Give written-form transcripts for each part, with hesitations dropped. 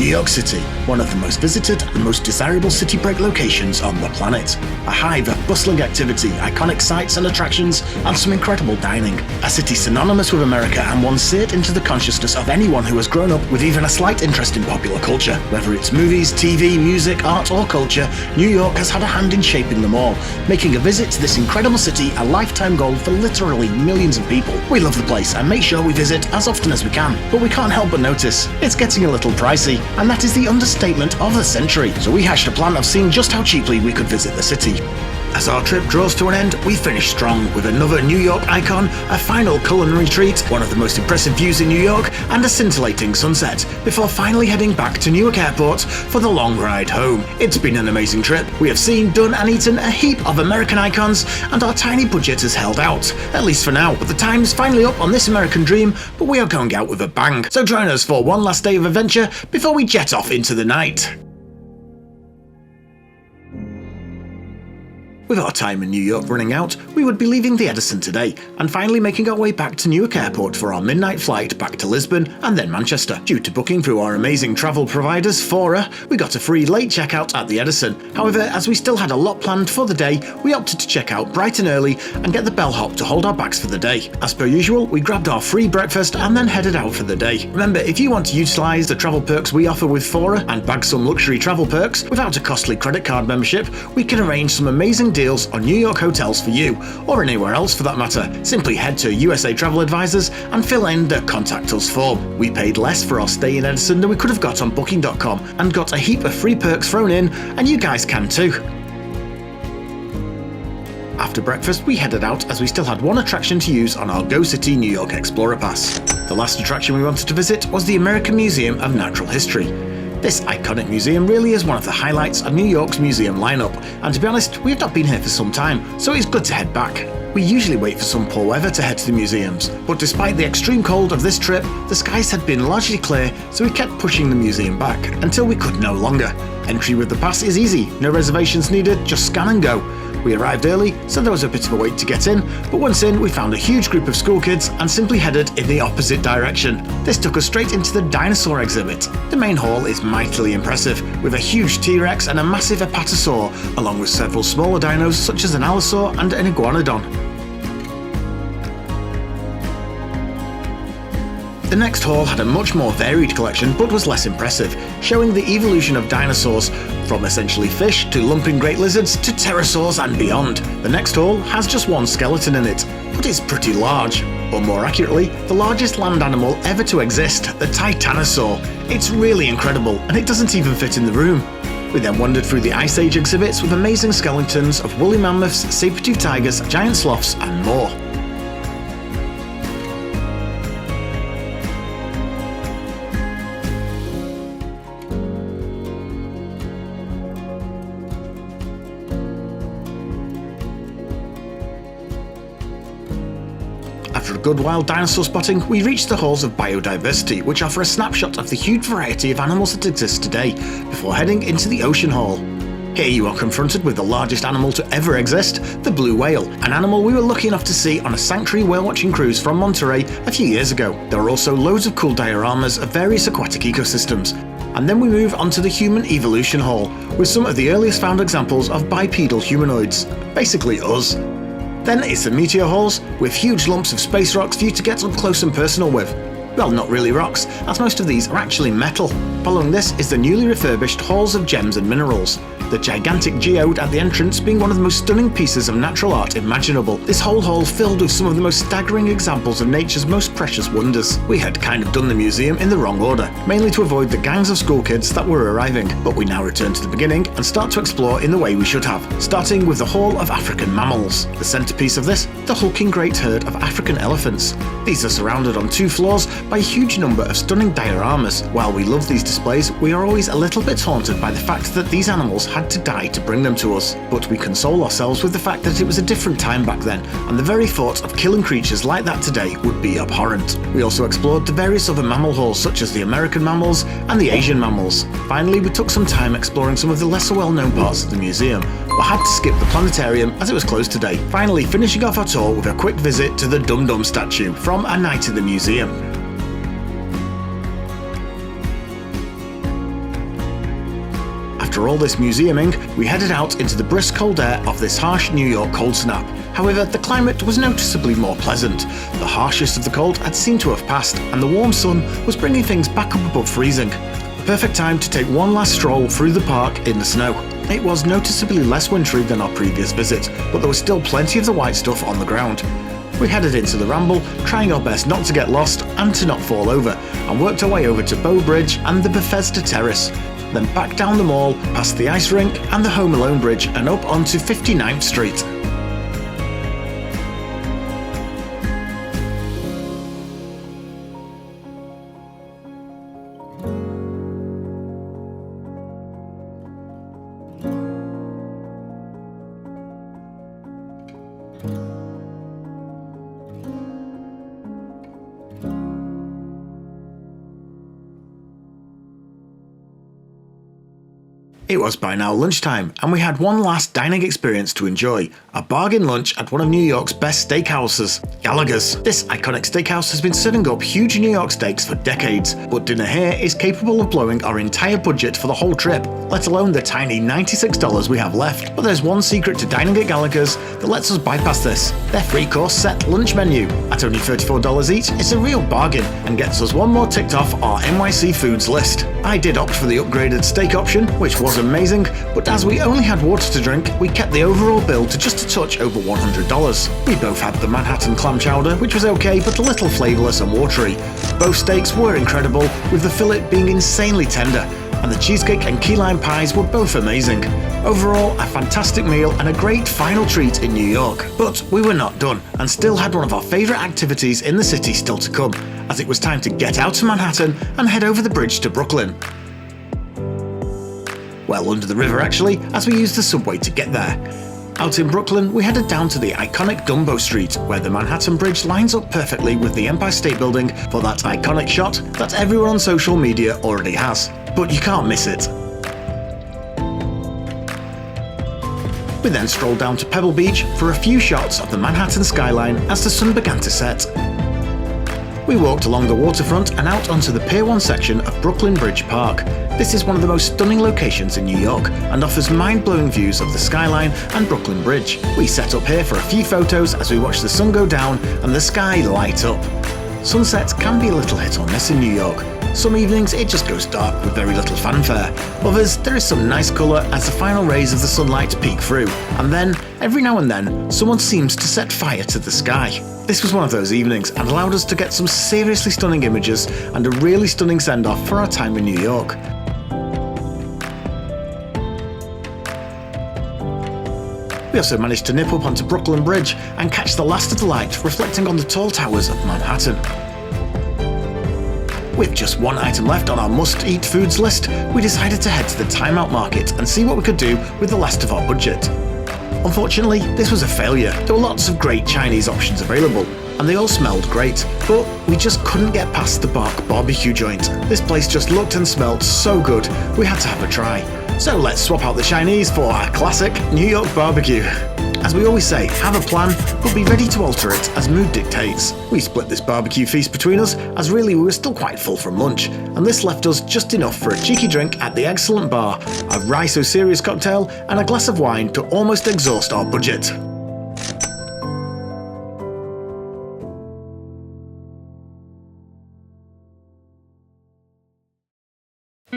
New York City, one of the most visited and most desirable city break locations on the planet. A hive of bustling activity, iconic sights and attractions, and some incredible dining. A city synonymous with America and one seared into the consciousness of anyone who has grown up with even a slight interest in popular culture. Whether it's movies, TV, music, art or culture, New York has had a hand in shaping them all, making a visit to this incredible city a lifetime goal for literally millions of people. We love the place and make sure we visit as often as we can, but we can't help but notice it's getting a little pricey, and that is the understatement of the century. So we hatched a plan of seeing just how cheaply we could visit the city. As our trip draws to an end, we finish strong with another New York icon, a final culinary treat, one of the most impressive views in New York, and a scintillating sunset, before finally heading back to Newark Airport for the long ride home. It's been an amazing trip. We have seen, done and eaten a heap of American icons, and our tiny budget has held out, at least for now. But the time's finally up on this American dream, but we are going out with a bang. So join us for one last day of adventure before we jet off into the night. With our time in New York running out, we would be leaving the Edison today, and finally making our way back to Newark Airport for our midnight flight back to Lisbon and then Manchester. Due to booking through our amazing travel providers, Fora, we got a free late checkout at the Edison. However, as we still had a lot planned for the day, we opted to check out bright and early and get the bellhop to hold our bags for the day. As per usual, we grabbed our free breakfast and then headed out for the day. Remember, if you want to utilise the travel perks we offer with Fora and bag some luxury travel perks without a costly credit card membership, we can arrange some amazing deals on New York hotels for you, or anywhere else for that matter. Simply head to USA Travel Advisors and fill in the Contact Us form. We paid less for our stay in Edison than we could have got on Booking.com and got a heap of free perks thrown in, and you guys can too. After breakfast, we headed out as we still had one attraction to use on our Go City New York Explorer Pass. The last attraction we wanted to visit was the American Museum of Natural History. This iconic museum really is one of the highlights of New York's museum lineup, and to be honest, we've not been here for some time, so it's good to head back. We usually wait for some poor weather to head to the museums, but despite the extreme cold of this trip, the skies had been largely clear, so we kept pushing the museum back until we could no longer. Entry with the pass is easy, no reservations needed, just scan and go. We arrived early, so there was a bit of a wait to get in, but once in we found a huge group of school kids and simply headed in the opposite direction. This took us straight into the dinosaur exhibit. The main hall is mightily impressive, with a huge T-Rex and a massive apatosaur, along with several smaller dinos such as an allosaur and an iguanodon. The next hall had a much more varied collection but was less impressive, showing the evolution of dinosaurs from essentially fish to lumping great lizards to pterosaurs and beyond. The next hall has just one skeleton in it, but it's pretty large, or more accurately, the largest land animal ever to exist, the Titanosaur. It's really incredible, and it doesn't even fit in the room. We then wandered through the Ice Age exhibits with amazing skeletons of woolly mammoths, saber-toothed tigers, giant sloths and more. After a good while dinosaur spotting, we reached the halls of biodiversity, which offer a snapshot of the huge variety of animals that exist today, before heading into the Ocean Hall. Here you are confronted with the largest animal to ever exist, the blue whale, an animal we were lucky enough to see on a sanctuary whale watching cruise from Monterey a few years ago. There are also loads of cool dioramas of various aquatic ecosystems. And then we move on to the Human Evolution Hall, with some of the earliest found examples of bipedal humanoids, basically us. Then it's the Meteor Halls, with huge lumps of space rocks for you to get up close and personal with. Well, not really rocks, as most of these are actually metal. Following this is the newly refurbished Halls of Gems and Minerals, the gigantic geode at the entrance being one of the most stunning pieces of natural art imaginable. This whole hall filled with some of the most staggering examples of nature's most precious wonders. We had kind of done the museum in the wrong order, mainly to avoid the gangs of school kids that were arriving, but we now return to the beginning and start to explore in the way we should have, starting with the Hall of African Mammals. The centerpiece of this, the hulking great herd of African elephants. These are surrounded on 2 floors by a huge number of stunning dioramas. While we love these displays, we are always a little bit haunted by the fact that these animals had to die to bring them to us. But we console ourselves with the fact that it was a different time back then, and the very thought of killing creatures like that today would be abhorrent. We also explored the various other mammal halls such as the American mammals and the Asian mammals. Finally, we took some time exploring some of the lesser well-known parts of the museum, but had to skip the planetarium as it was closed today. Finally, finishing off our tour with a quick visit to the Dum statue from A Night at the Museum. after all this museuming, we headed out into the brisk cold air of this harsh New York cold snap. However, the climate was noticeably more pleasant. The harshest of the cold had seemed to have passed, and the warm sun was bringing things back up above freezing. The perfect time to take one last stroll through the park in the snow. It was noticeably less wintry than our previous visit, but there was still plenty of the white stuff on the ground. We headed into the ramble, trying our best not to get lost and to not fall over, and worked our way over to Bow Bridge and the Bethesda Terrace, then back down the mall, past the ice rink and the Home Alone Bridge and up onto 59th Street. It was by now lunchtime, and we had one last dining experience to enjoy, a bargain lunch at one of New York's best steakhouses, Gallaghers. This iconic steakhouse has been serving up huge New York steaks for decades, but dinner here is capable of blowing our entire budget for the whole trip, let alone the tiny $96 we have left. But there's one secret to dining at Gallaghers that lets us bypass this: their three-course set lunch menu. At only $34 each, it's a real bargain and gets us one more ticked off our NYC foods list. I did opt for the upgraded steak option, which was amazing, but as we only had water to drink, we kept the overall bill to just a touch over $100. We both had the Manhattan clam chowder, which was okay but a little flavourless and watery. Both steaks were incredible, with the fillet being insanely tender, and the cheesecake and key lime pies were both amazing. Overall, a fantastic meal and a great final treat in New York. But we were not done, and still had one of our favourite activities in the city still to come, as it was time to get out of Manhattan and head over the bridge to Brooklyn. Well, under the river actually, as we used the subway to get there. Out in Brooklyn, we headed down to the iconic Dumbo Street, where the Manhattan Bridge lines up perfectly with the Empire State Building for that iconic shot that everyone on social media already has. But you can't miss it. We then strolled down to Pebble Beach for a few shots of the Manhattan skyline as the sun began to set. We walked along the waterfront and out onto the Pier 1 section of Brooklyn Bridge Park. This is one of the most stunning locations in New York and offers mind-blowing views of the skyline and Brooklyn Bridge. We set up here for a few photos as we watched the sun go down and the sky light up. Sunsets can be a little hit or miss in New York. Some evenings it just goes dark with very little fanfare. Others, there is some nice colour as the final rays of the sunlight peek through, and then, every now and then, someone seems to set fire to the sky. This was one of those evenings and allowed us to get some seriously stunning images and a really stunning send-off for our time in New York. We also managed to nip up onto Brooklyn Bridge and catch the last of the light reflecting on the tall towers of Manhattan. With just one item left on our must-eat foods list, we decided to head to the Time Out Market and see what we could do with the last of our budget. Unfortunately, this was a failure. There were lots of great Chinese options available, and they all smelled great, but we just couldn't get past the Bark barbecue joint. This place just looked and smelled so good, we had to have a try. So let's swap out the Chinese for our classic New York barbecue. As we always say, have a plan, but be ready to alter it as mood dictates. We split this barbecue feast between us, as really we were still quite full from lunch, and this left us just enough for a cheeky drink at the excellent bar, a Rye So Serious cocktail, and a glass of wine to almost exhaust our budget.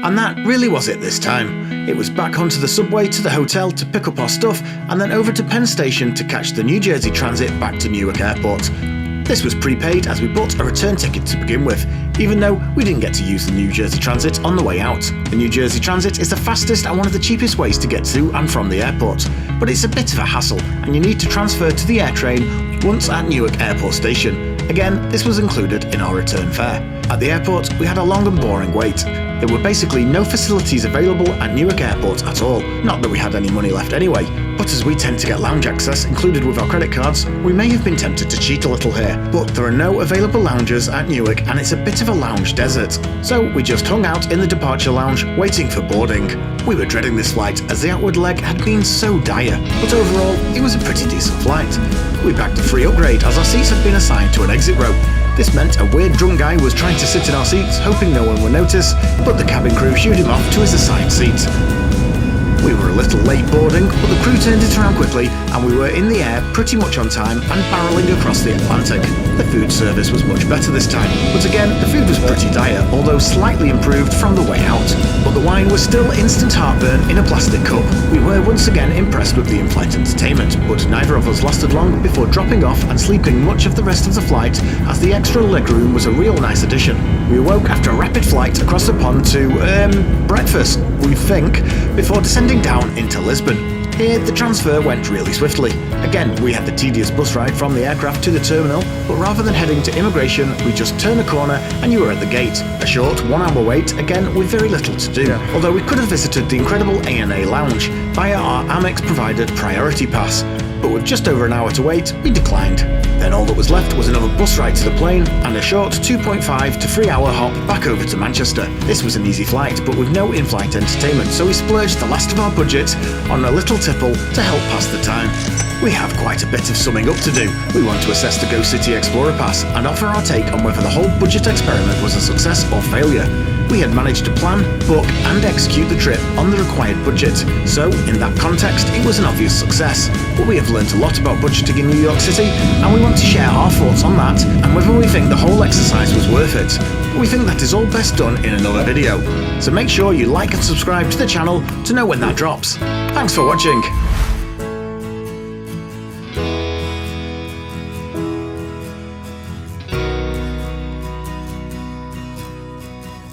And that really was it this time. It was back onto the subway to the hotel to pick up our stuff, and then over to Penn Station to catch the New Jersey Transit back to Newark Airport. This was prepaid as we bought a return ticket to begin with, even though we didn't get to use the New Jersey Transit on the way out. The New Jersey Transit is the fastest and one of the cheapest ways to get to and from the airport, but it's a bit of a hassle and you need to transfer to the air train once at Newark Airport Station. Again, this was included in our return fare. At the airport, we had a long and boring wait. There were basically no facilities available at Newark Airport at all, not that we had any money left anyway, but as we tend to get lounge access included with our credit cards, we may have been tempted to cheat a little here, but there are no available lounges at Newark and it's a bit of a lounge desert. So we just hung out in the departure lounge waiting for boarding. We were dreading this flight as the outward leg had been so dire, but overall it was a pretty decent flight. We bagged a free upgrade as our seats had been assigned to an exit row. This meant a weird drunk guy was trying to sit in our seats, hoping no one would notice, but the cabin crew shooed him off to his assigned seat. We were a little late boarding, but the crew turned it around quickly and we were in the air pretty much on time and barreling across the Atlantic. The food service was much better this time, but again, the food was pretty dire, although slightly improved from the way out. But the wine was still instant heartburn in a plastic cup. We were once again impressed with the in-flight entertainment, but neither of us lasted long before dropping off and sleeping much of the rest of the flight, as the extra legroom was a real nice addition. We awoke after a rapid flight across the pond to, breakfast, we think, before descending down into Lisbon. Here, the transfer went really swiftly. Again, we had the tedious bus ride from the aircraft to the terminal, but rather than heading to immigration, we just turned a corner and you were at the gate. A short 1 hour wait, again with very little to do, although we could have visited the incredible ANA lounge via our Amex provided priority pass. But with just over an hour to wait, we declined. Then all that was left was another bus ride to the plane and a short 2.5 to 3 hour hop back over to Manchester. This was an easy flight, but with no in-flight entertainment, so we splurged the last of our budget on a little tipple to help pass the time. We have quite a bit of summing up to do. We want to assess the Go City Explorer Pass and offer our take on whether the whole budget experiment was a success or failure. We had managed to plan, book and execute the trip on the required budget, so in that context it was an obvious success. But we have learnt a lot about budgeting in New York City and we want to share our thoughts on that and whether we think the whole exercise was worth it. We think that is all best done in another video, so make sure you like and subscribe to the channel to know when that drops. Thanks for watching.